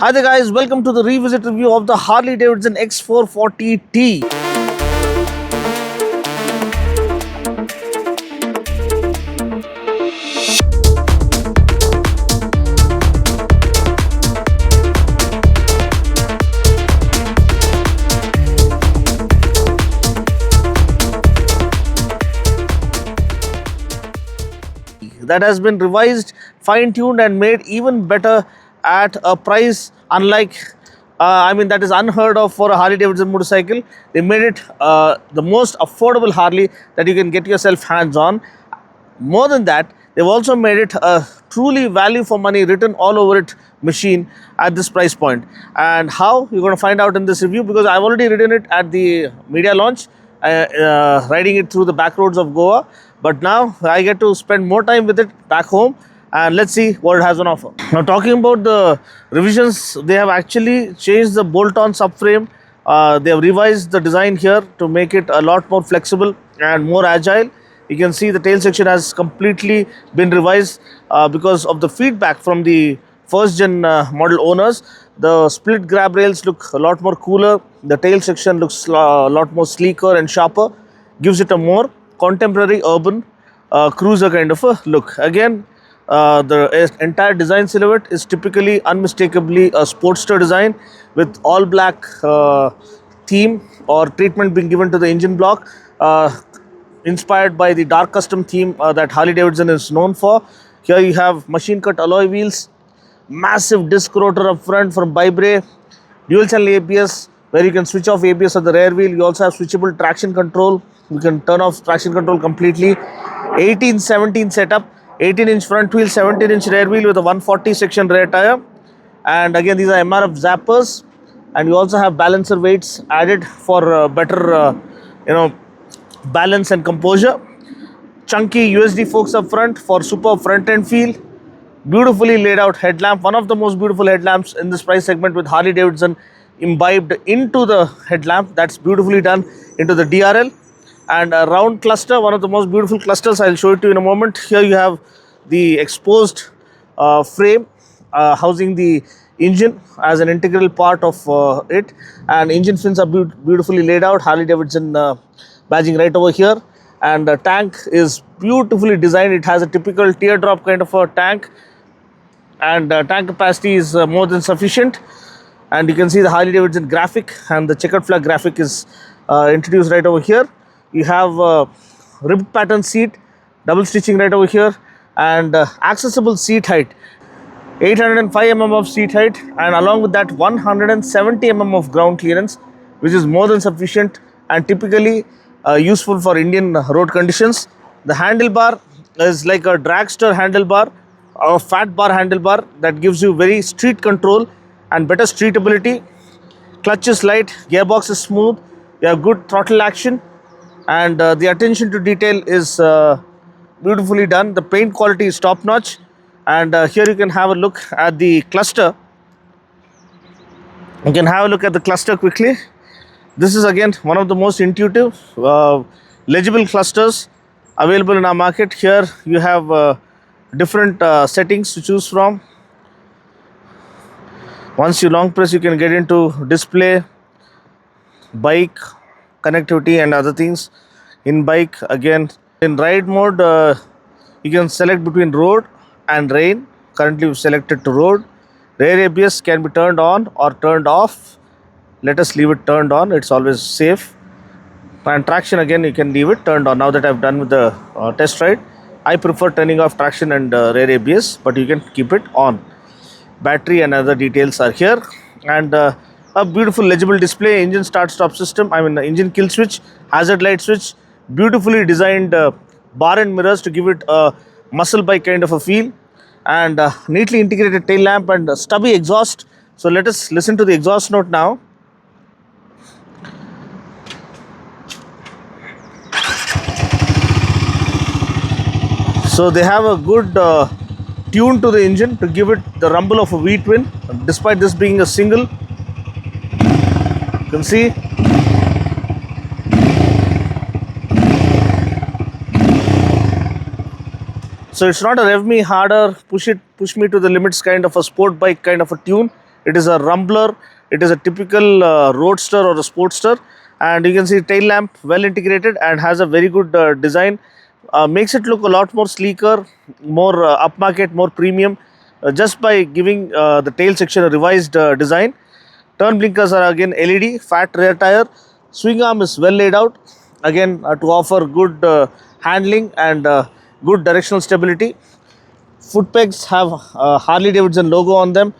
Hi there guys, welcome to the revisit review of the Harley-Davidson X440T. That has been revised, fine-tuned and made even better at a price unlike that is unheard of for a Harley-Davidson motorcycle. They made it the most affordable Harley that you can get yourself hands on. More than that, they've also made it a truly value for money, written all over it machine at this price point. And how, you're going to find out in this review, because I've already ridden it at the media launch, riding it through the back roads of Goa. But now I get to spend more time with it back home, and let's see what it has on offer. Now, talking about the revisions, they have actually changed the bolt-on subframe. They have revised the design here to make it a lot more flexible and more agile. You can see the tail section has completely been revised because of the feedback from the first gen model owners. The split grab rails look a lot more cooler. The tail section looks a lot more sleeker and sharper. Gives it a more contemporary urban cruiser kind of a look. Again, the entire design silhouette is typically unmistakably a sportster design with all black theme or treatment being given to the engine block, inspired by the dark custom theme that Harley-Davidson is known for. Here you have machine cut alloy wheels, massive disc rotor up front from Bybre, dual channel ABS where you can switch off ABS at the rear wheel. You also have switchable traction control. You can turn off traction control completely. 18-17 setup, 18-inch front wheel, 17-inch rear wheel with a 140 section rear tire. And again, these are MRF zappers, and you also have balancer weights added for better balance and composure. Chunky USD forks up front for superb front end feel. Beautifully laid out headlamp, one of the most beautiful headlamps in this price segment, with Harley-Davidson imbibed into the headlamp. That's beautifully done into the DRL. And a round cluster, one of the most beautiful clusters. I'll show it to you in a moment. Here you have the exposed frame housing the engine as an integral part of it, and engine fins are beautifully laid out. Harley-Davidson badging right over here, and the tank is beautifully designed. It has a typical teardrop kind of a tank, and tank capacity is more than sufficient. And you can see the Harley-Davidson graphic, and the checkered flag graphic is introduced right over here. You have ribbed pattern seat, double stitching right over here, and accessible seat height, 805 mm of seat height, and along with that 170 mm of ground clearance, which is more than sufficient and typically useful for Indian road conditions. The handlebar is like a dragster handlebar, a fat bar handlebar that gives you very street control and better streetability. Clutch is light, gearbox is smooth, you have good throttle action, and the attention to detail is beautifully done. The paint quality is top notch, and here you can have a look at the cluster. You can have a look at the cluster quickly. This is again one of the most intuitive, legible clusters available in our market. Here you have different settings to choose from. Once you long press, you can get into display, bike, connectivity and other things. In bike, again, in ride mode, you can select between road and rain. Currently we've selected to road. Rear ABS can be turned on or turned off. Let us leave it turned on, it's always safe. And traction, again, you can leave it turned on. Now that I've done with the test ride, I prefer turning off traction and rear ABS, but you can keep it on. Battery and other details are here, and a beautiful legible display, engine start stop system, engine kill switch, hazard light switch, beautifully designed bar and mirrors to give it a muscle bike kind of a feel, and neatly integrated tail lamp and stubby exhaust. So let us listen to the exhaust note now. So they have a good tune to the engine to give it the rumble of a V-twin, despite this being a single. You can see. So it's not a rev me harder, push me to the limits kind of a sport bike kind of a tune. It is a rumbler. It is a typical roadster or a sportster, and you can see tail lamp well integrated and has a very good design. Makes it look a lot more sleeker, more upmarket, more premium, just by giving the tail section a revised design. Turn blinkers are again LED, fat rear tire. Swing arm is well laid out, again to offer good handling and good directional stability. Foot pegs have Harley-Davidson logo on them,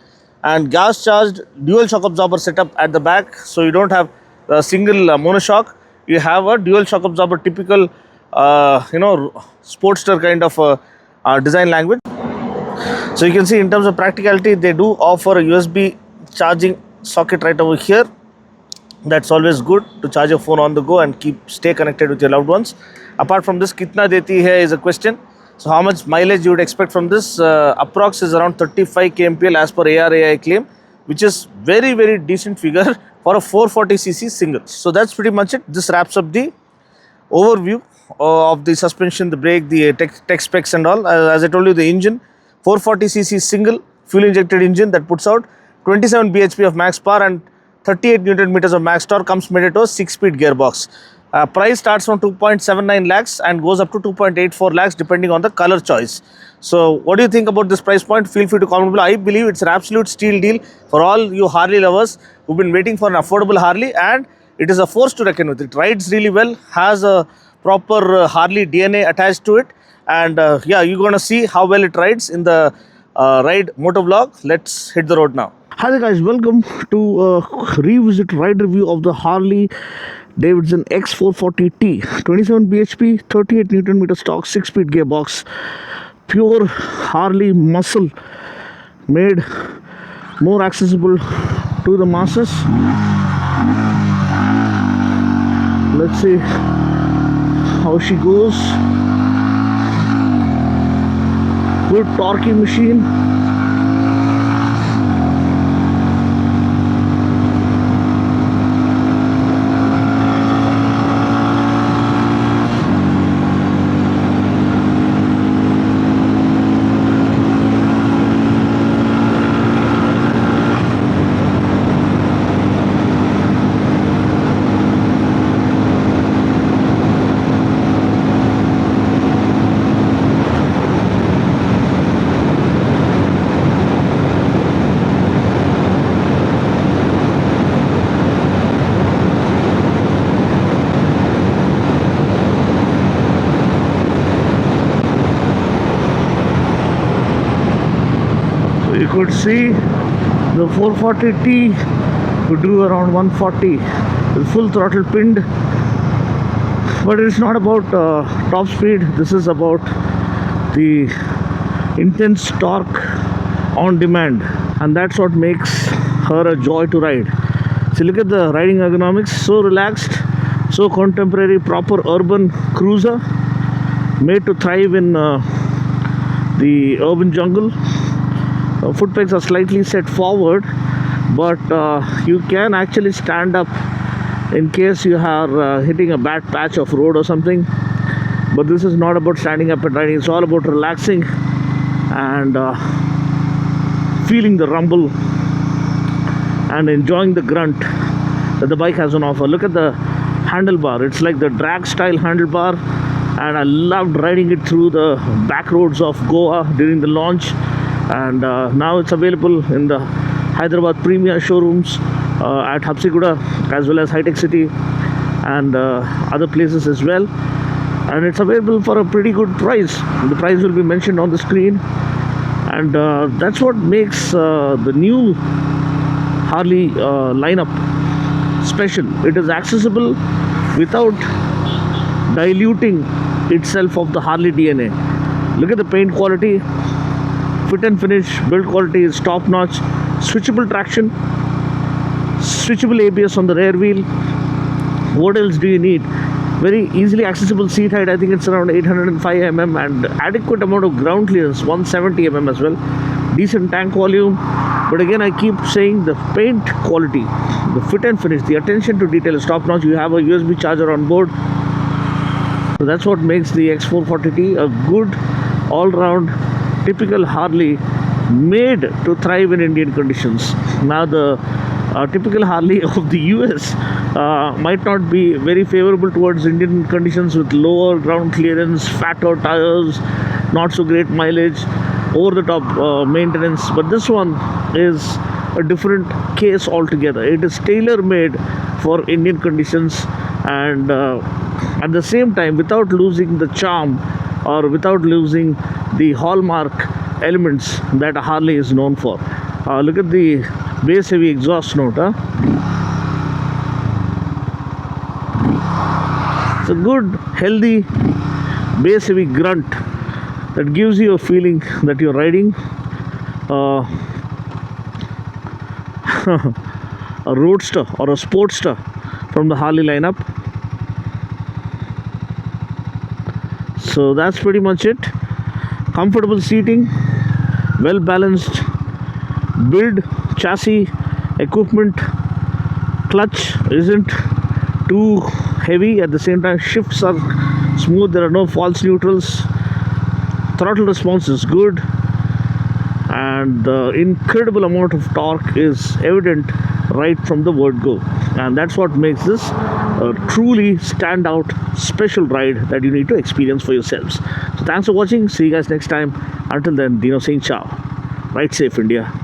and gas charged dual shock absorber setup at the back, so you don't have a single monoshock. You have a dual shock absorber, typical sportster kind of design language. So you can see in terms of practicality, they do offer a USB charging socket right over here. That's always good to charge your phone on the go and stay connected with your loved ones. Apart from this, kitna deti hai is a question. So how much mileage you would expect from this? Approx is around 35 kmpl as per ARAI claim, which is very decent figure for a 440cc single. So that's pretty much it. This wraps up the overview of the suspension, the brake, the tech specs and all. As I told you, the engine, 440cc single fuel injected engine that puts out 27 bhp of max power and 38 Newton meters of max torque, comes mated to a 6-speed gearbox. Price starts from 2.79 lakhs and goes up to 2.84 lakhs depending on the color choice. So what do you think about this price point? Feel free to comment below. I believe it's an absolute steal deal for all you Harley lovers who've been waiting for an affordable Harley, and it is a force to reckon with. It rides really well, has a proper Harley DNA attached to it, and yeah, you're gonna see how well it rides in the ride motor vlog. Let's hit the road now. Hi there guys, welcome to a revisit ride review of the Harley-Davidson X440T. 27 bhp, 38 Newton meters torque, 6-speed gearbox. Pure Harley muscle, made more accessible to the masses. Let's see how she goes. Good torquey machine. You could see the 440T could do around 140 with full throttle pinned, but it's not about top speed. This is about the intense torque on demand, and that's what makes her a joy to ride. So look at the riding ergonomics, so relaxed, so contemporary, proper urban cruiser, made to thrive in the urban jungle. Foot pegs are slightly set forward, but you can actually stand up in case you are hitting a bad patch of road or something. But this is not about standing up and riding. It's all about relaxing and feeling the rumble and enjoying the grunt that the bike has on offer. Look at the handlebar. It's like the drag style handlebar, and I loved riding it through the back roads of Goa during the launch. And now it's available in the Hyderabad premier showrooms at Hapsiguda, as well as High Tech City and other places as well. And it's available for a pretty good price. The price will be mentioned on the screen, and that's what makes the new Harley lineup special. It is accessible without diluting itself of the Harley DNA. Look at the paint quality. Fit and finish, build quality is top notch. Switchable traction, switchable ABS on the rear wheel. What else do you need? Very easily accessible seat height. I think it's around 805 mm, and adequate amount of ground clearance, 170 mm as well. Decent tank volume. But again, I keep saying the paint quality, the fit and finish, the attention to detail is top notch. You have a USB charger on board, so that's what makes the X440T a good all-round typical Harley made to thrive in Indian conditions. Now the typical Harley of the US might not be very favorable towards Indian conditions, with lower ground clearance, fatter tires, not so great mileage, over the top maintenance. But this one is a different case altogether. It is tailor made for Indian conditions, and at the same time, without losing the charm or without losing the hallmark elements that a Harley is known for. Look at the bass heavy exhaust note. It's a good, healthy, bass heavy grunt that gives you a feeling that you're riding a roadster or a sportster from the Harley lineup. So that's pretty much it. Comfortable seating, well balanced build, chassis, equipment, clutch isn't too heavy, at the same time shifts are smooth, there are no false neutrals, throttle response is good, and the incredible amount of torque is evident right from the word go, and that's what makes this a truly standout special ride that you need to experience for yourselves. So thanks for watching. See you guys next time. Until then, Dino saying ciao. Ride safe, India.